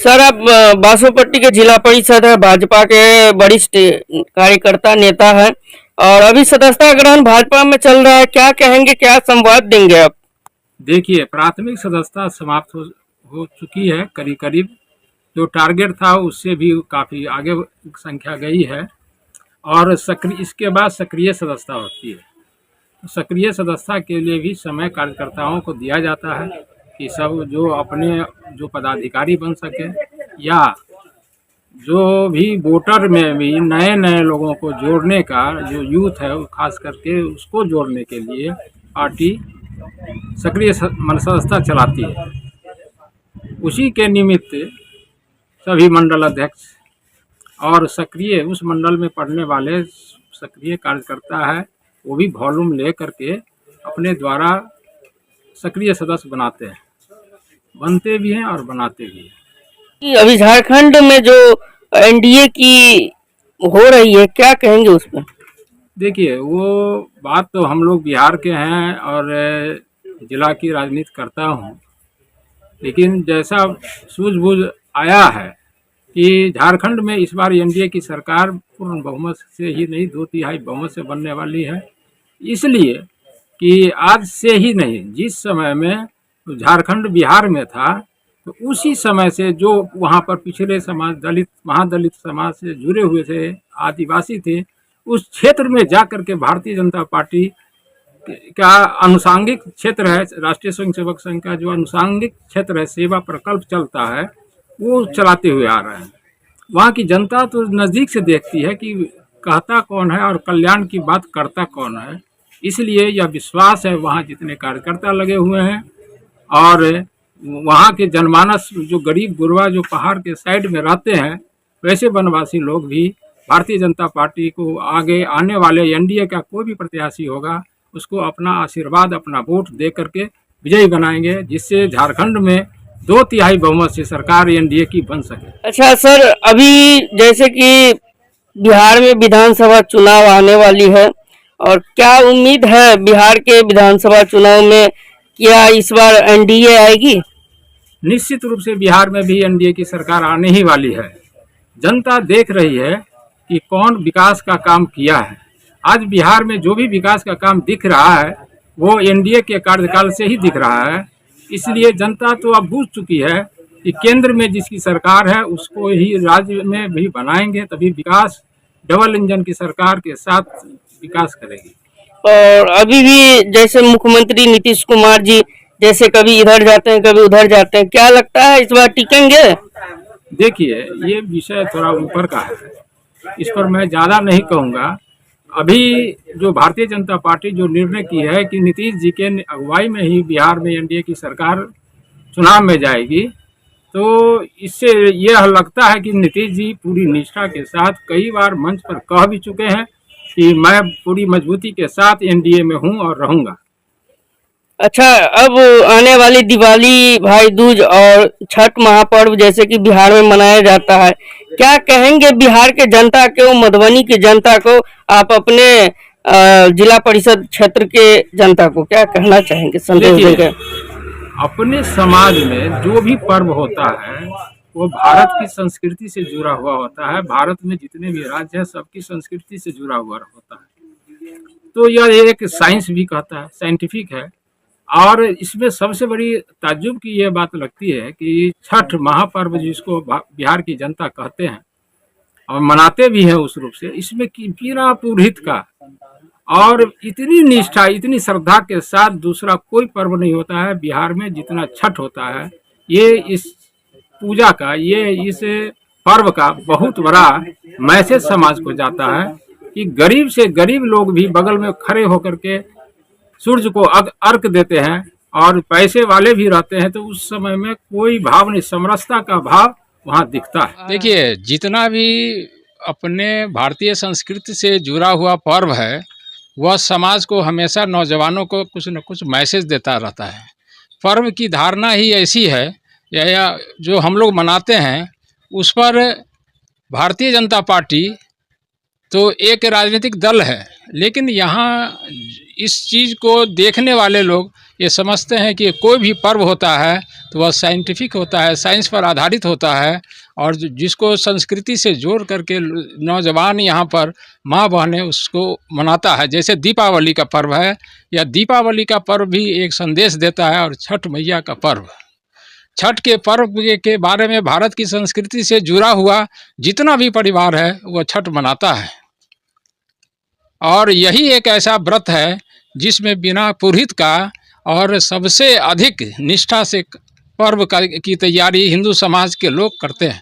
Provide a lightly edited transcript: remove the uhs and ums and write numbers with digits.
Sir आप बासोपट्टी के जिला परिषद है, भाजपा के वरिष्ठ कार्यकर्ता नेता है और अभी सदस्यता ग्रहण भाजपा में चल रहा है, क्या कहेंगे, क्या संवाद देंगे आप? देखिए, प्राथमिक सदस्यता समाप्त हो चुकी है करीब करीब। जो टारगेट था उससे भी काफ़ी आगे संख्या गई है और सक्रिय इसके बाद सक्रिय सदस्यता होती है। तो सक्रिय सदस्यता के लिए भी समय कार्यकर्ताओं को दिया जाता है कि सब जो अपने जो पदाधिकारी बन सके या जो भी वोटर में भी नए नए लोगों को जोड़ने का जो यूथ है वो खास करके उसको जोड़ने के लिए पार्टी सक्रिय सदस्यता चलाती है। उसी के निमित्त सभी मंडल अध्यक्ष और सक्रिय उस मंडल में पढ़ने वाले सक्रिय कार्यकर्ता है वो भी वॉल्यूम ले करके अपने द्वारा सक्रिय सदस्य बनाते हैं, बनते भी हैं और बनाते भी हैं। कि अभी झारखंड में जो एनडीए की हो रही है, क्या कहेंगे उसमें? देखिए, वो बात तो हम लोग बिहार के हैं और जिला की राजनीति करता हूँ, लेकिन जैसा सूझबूझ आया है कि झारखंड में इस बार एनडीए की सरकार पूर्ण बहुमत से ही नहीं 2/3 बहुमत से बनने वाली है। इसलिए कि आज से ही नहीं, जिस समय में झारखंड बिहार में था तो उसी समय से जो वहाँ पर पिछड़े समाज, दलित, महादलित समाज से जुड़े हुए थे, आदिवासी थे, उस क्षेत्र में जा कर के भारतीय जनता पार्टी का अनुसांगिक क्षेत्र है, राष्ट्रीय स्वयंसेवक संघ का जो अनुसांगिक क्षेत्र है, सेवा प्रकल्प चलता है, वो चलाते हुए आ रहे हैं। वहाँ की जनता तो नज़दीक से देखती है कि कहता कौन है और कल्याण की बात करता कौन है। इसलिए यह विश्वास है वहाँ जितने कार्यकर्ता लगे हुए हैं और वहाँ के जनमानस जो गरीब गुरबा जो पहाड़ के साइड में रहते हैं, वैसे वनवासी लोग भी भारतीय जनता पार्टी को आगे आने वाले एनडीए का कोई भी प्रत्याशी होगा उसको अपना आशीर्वाद, अपना वोट दे करके विजयी बनाएंगे, जिससे झारखंड में 2/3 बहुमत से सरकार एनडीए की बन सके। अच्छा सर, अभी जैसे कि बिहार में विधानसभा चुनाव आने वाली है और क्या उम्मीद है बिहार के विधानसभा चुनाव में, क्या इस बार एनडीए आएगी? निश्चित रूप से बिहार में भी एनडीए की सरकार आने ही वाली है। जनता देख रही है कि कौन विकास का काम किया है। आज बिहार में जो भी विकास का काम दिख रहा है वो एनडीए के कार्यकाल से ही दिख रहा है। इसलिए जनता तो अब बूझ चुकी है कि केंद्र में जिसकी सरकार है उसको ही राज्य में भी बनाएंगे, तभी विकास डबल इंजन की सरकार के साथ विकास करेगी। और अभी भी जैसे मुख्यमंत्री नीतीश कुमार जी जैसे कभी इधर जाते हैं कभी उधर जाते हैं, क्या लगता है इस बार टिकेंगे? देखिए, ये विषय थोड़ा ऊपर का है, इस पर मैं ज़्यादा नहीं कहूँगा। अभी जो भारतीय जनता पार्टी जो निर्णय की है कि नीतीश जी के अगुवाई में ही बिहार में एनडीए की सरकार चुनाव में जाएगी, तो इससे यह लगता है कि नीतीश जी पूरी निष्ठा के साथ कई बार मंच पर कह भी चुके हैं कि मैं पूरी मजबूती के साथ एनडीए में हूं और रहूंगा। अच्छा, अब आने वाली दिवाली, भाई दूज और छठ महापर्व जैसे कि बिहार में मनाया जाता है, क्या कहेंगे बिहार के जनता को, मधुबनी की जनता को, आप अपने जिला परिषद क्षेत्र के जनता को क्या कहना चाहेंगे, संदेश देखिए, देंगे? अपने समाज में जो भी पर्व होता है वो भारत की संस्कृति से जुड़ा हुआ होता है। भारत में जितने भी राज्य हैं सबकी संस्कृति से जुड़ा हुआ होता है। तो यह एक साइंस भी कहता है, साइंटिफिक है। और इसमें सबसे बड़ी ताज्जुब की यह बात लगती है कि छठ महापर्व जिसको बिहार की जनता कहते हैं और मनाते भी हैं उस रूप से, इसमें कि बिना पुरोहित का और इतनी निष्ठा, इतनी श्रद्धा के साथ दूसरा कोई पर्व नहीं होता है बिहार में जितना छठ होता है। ये इस पूजा का, ये इस पर्व का बहुत बड़ा मैसेज समाज को जाता है कि गरीब से गरीब लोग भी बगल में खड़े होकर के सूर्य को अर्घ देते हैं और पैसे वाले भी रहते हैं, तो उस समय में कोई भाव नहीं, समरसता का भाव वहाँ दिखता है। देखिए, जितना भी अपने भारतीय संस्कृति से जुड़ा हुआ पर्व है वह समाज को हमेशा, नौजवानों को कुछ न कुछ मैसेज देता रहता है। पर्व की धारणा ही ऐसी है या जो हम लोग मनाते हैं उस पर भारतीय जनता पार्टी तो एक राजनीतिक दल है, लेकिन यहाँ इस चीज़ को देखने वाले लोग ये समझते हैं कि कोई भी पर्व होता है तो वह साइंटिफिक होता है, साइंस पर आधारित होता है, और जिसको संस्कृति से जोड़ करके नौजवान यहाँ पर माँ बहनें उसको मनाता है। जैसे दीपावली का पर्व है, या दीपावली का पर्व भी एक संदेश देता है, और छठ मैया का पर्व, छठ के पर्व के बारे में भारत की संस्कृति से जुड़ा हुआ जितना भी परिवार है वह छठ मनाता है। और यही एक ऐसा व्रत है जिसमें बिना पुरोहित का और सबसे अधिक निष्ठा से पर्व की तैयारी हिंदू समाज के लोग करते हैं।